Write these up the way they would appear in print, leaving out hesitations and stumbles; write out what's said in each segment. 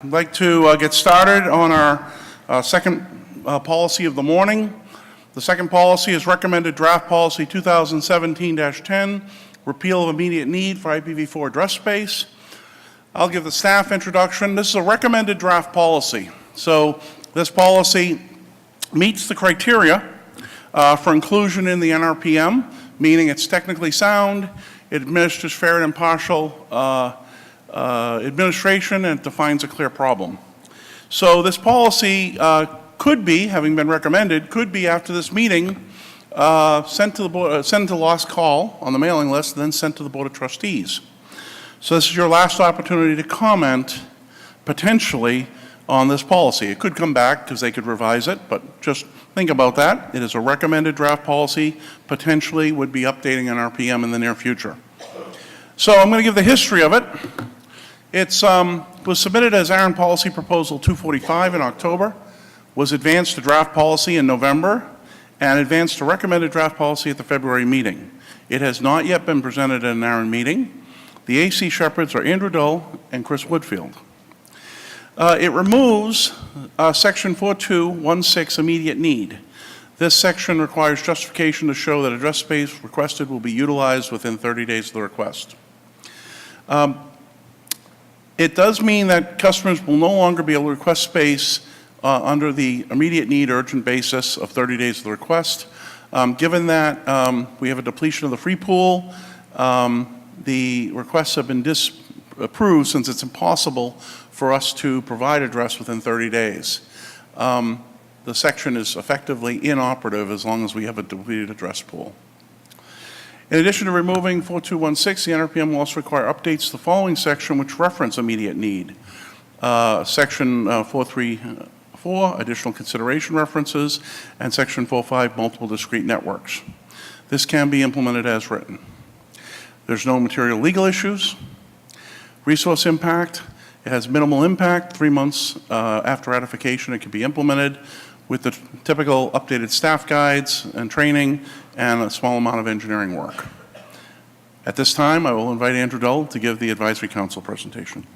I'd like to get started on our second policy of the morning. The second policy is recommended draft policy 2017-10, repeal of immediate need for IPv4 address space. I'll give the staff introduction. This is a recommended draft policy. So this policy meets the criteria for inclusion in the NRPM, meaning it's technically sound, it administers fair and impartial administration, and it defines a clear problem. So this policy could be, having been recommended, could be after this meeting sent to the board, sent to last call on the mailing list, and then sent to the Board of Trustees. So this is your last opportunity to comment potentially on this policy. It could come back because they could revise it, but just think about that. It is a recommended draft policy, potentially would be updating NRPM in the near future. So I'm going to give the history of it. It was submitted as ARIN Policy Proposal 245 in October, was advanced to draft policy in November, and advanced to recommended draft policy at the February meeting. It has not yet been presented at an ARIN meeting. The AC Shepherds are Andrew Doe and Chris Woodfield. It removes Section 4216, immediate need. This section requires justification to show that address space requested will be utilized within 30 days of the request. It does mean that customers will no longer be able to request space under the immediate need urgent basis of 30 days of the request. Given that we have a depletion of the free pool, the requests have been disapproved since it's impossible for us to provide address within 30 days. The section is effectively inoperative as long as we have a depleted address pool. In addition to removing 4216, the NRPM will also require updates to the following section which reference immediate need. Section 434, additional consideration references, and Section 45, multiple discrete networks. This can be implemented as written. There's no material legal issues. Resource impact, it has minimal impact. 3 months after ratification, it can be implemented with the typical updated staff guides and training and a small amount of engineering work. At this time, I will invite Andrew Doe to give the Advisory Council presentation.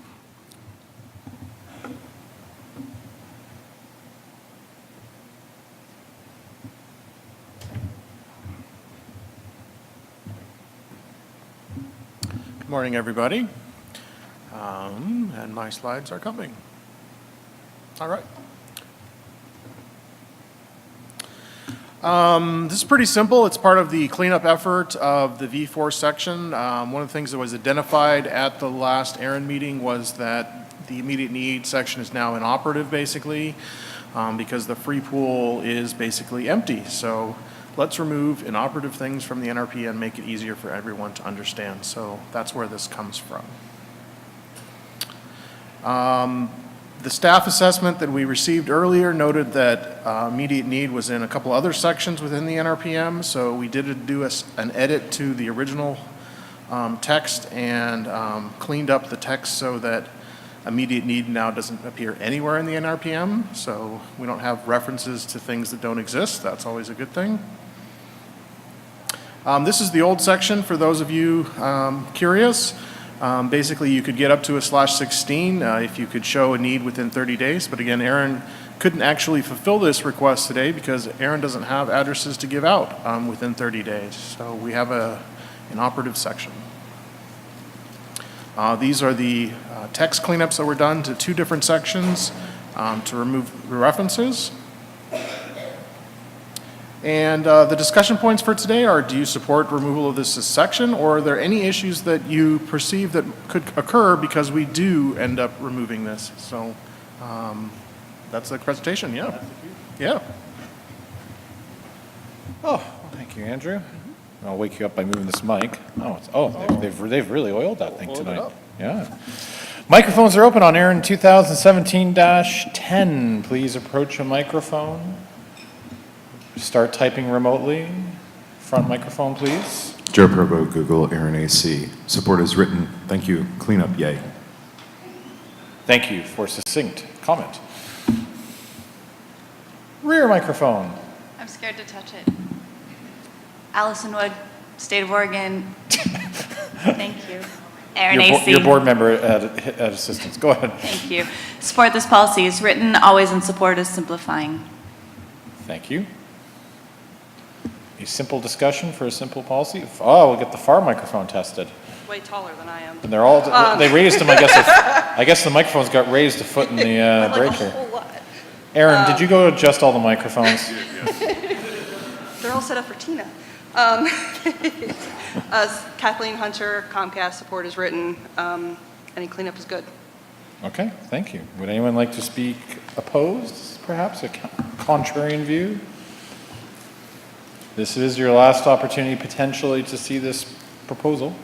Good morning, everybody. And my slides are coming. All right. This is pretty simple. It's part of the cleanup effort of the V4 section. One of the things that was identified at the last ARIN meeting was that the immediate need section is now inoperative, basically, because the free pool is basically empty. So let's remove inoperative things from the NRP and make it easier for everyone to understand. So that's where this comes from. The staff assessment that we received earlier noted that immediate need was in a couple other sections within the NRPM, so we did do an edit to the original text and cleaned up the text so that immediate need now doesn't appear anywhere in the NRPM, so we don't have references to things that don't exist. That's always a good thing. This is the old section for those of you curious. Basically, you could get up to a /16 if you could show a need within 30 days. But again, ARIN couldn't actually fulfill this request today because ARIN doesn't have addresses to give out within 30 days. So we have an operative section. These are the text cleanups that were done to 2 different sections to remove references. And the discussion points for today are, do you support removal of this section, or are there any issues that you perceive that could occur because we do end up removing this? So that's the presentation, yeah. Yeah. Oh, thank you, Andrew. I'll wake you up by moving this mic. They've really oiled that thing tonight. Yeah. Microphones are open on ARIN 2017-10. Please approach a microphone. Start typing remotely. Front microphone, please. Joe Provo, Google, ARIN AC. Support is written. Thank you. Cleanup, yay. Thank you for succinct comment. Rear microphone. I'm scared to touch it. Allison Wood, State of Oregon. Thank you. ARIN-AC. Your board member at assistance. Go ahead. Thank you. Support this policy is written, always in support is simplifying. Thank you. A simple discussion for a simple policy. Oh, we'll get the far microphone tested. Way taller than I am. And they're all, they raised them, I guess. I guess the microphones got raised a foot in the break Like a here. whole lot. Aaron, did you go adjust all the microphones? They're all set up for Tina. Kathleen Hunter, Comcast, support is written. Any cleanup is good. Okay, thank you. Would anyone like to speak opposed, perhaps, a contrarian view? This is your last opportunity potentially to see this proposal.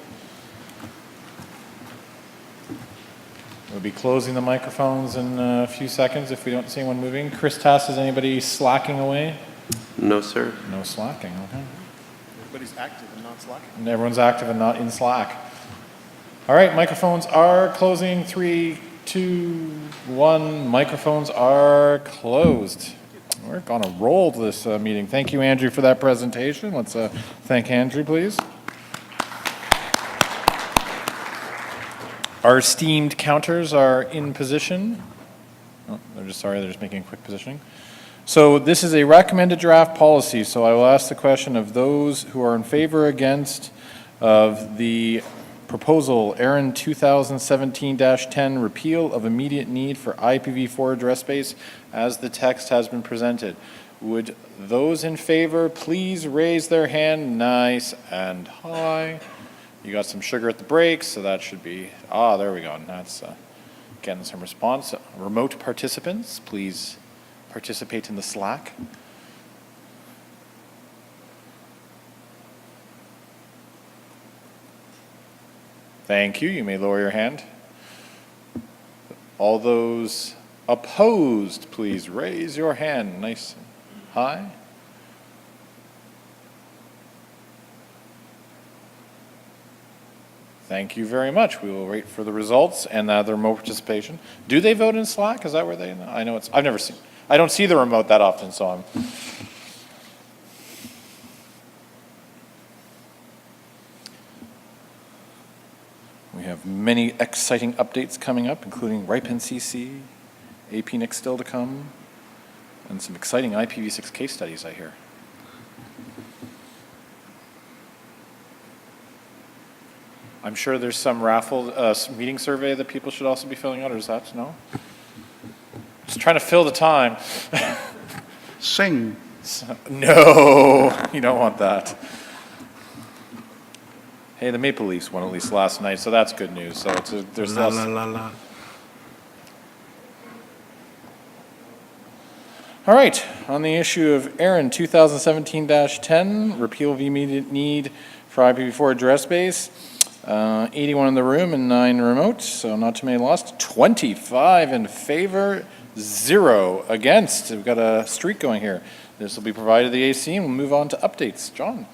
We'll be closing the microphones in a few seconds if we don't see anyone moving. Chris Tass, is anybody slacking away? No, sir. No slacking, okay. Everybody's active and not slacking. And everyone's active and not in Slack. All right, microphones are closing. 3, 2, 1. Microphones are closed. We're going to roll this meeting. Thank you, Andrew, for that presentation. Let's thank Andrew, please. Our esteemed counters are in position. Oh, they're just making a quick positioning. So this is a recommended draft policy, so I will ask the question of those who are in favor or against of the proposal, ARIN 2017-10, repeal of immediate need for IPv4 address space as the text has been presented. Would those in favor please raise their hand nice and high? You got some sugar at the break, so that should be, there we go. And that's getting some response. Remote participants, please participate in the Slack. Thank you. You may lower your hand. All those opposed, please raise your hand nice and high. Thank you very much. We will wait for the results and the remote participation. Do they vote in Slack? Is that where they? I know I've never seen. I don't see the remote that often, so I'm. We have many exciting updates coming up, including RIPE NCC, APNIC still to come, and some exciting IPv6 case studies, I hear. I'm sure there's some raffle meeting survey that people should also be filling out, or is that no? Just trying to fill the time. Sing. No, you don't want that. Hey, the Maple Leafs won at least last night, so that's good news. So there's less. All right, on the issue of ARIN 2017-10, repeal of immediate need for IPv4 address space. 81 in the room and 9 remote, so not too many lost. 25 in favor, 0 against. We've got a streak going here. This will be provided to the AC, and we'll move on to updates. John.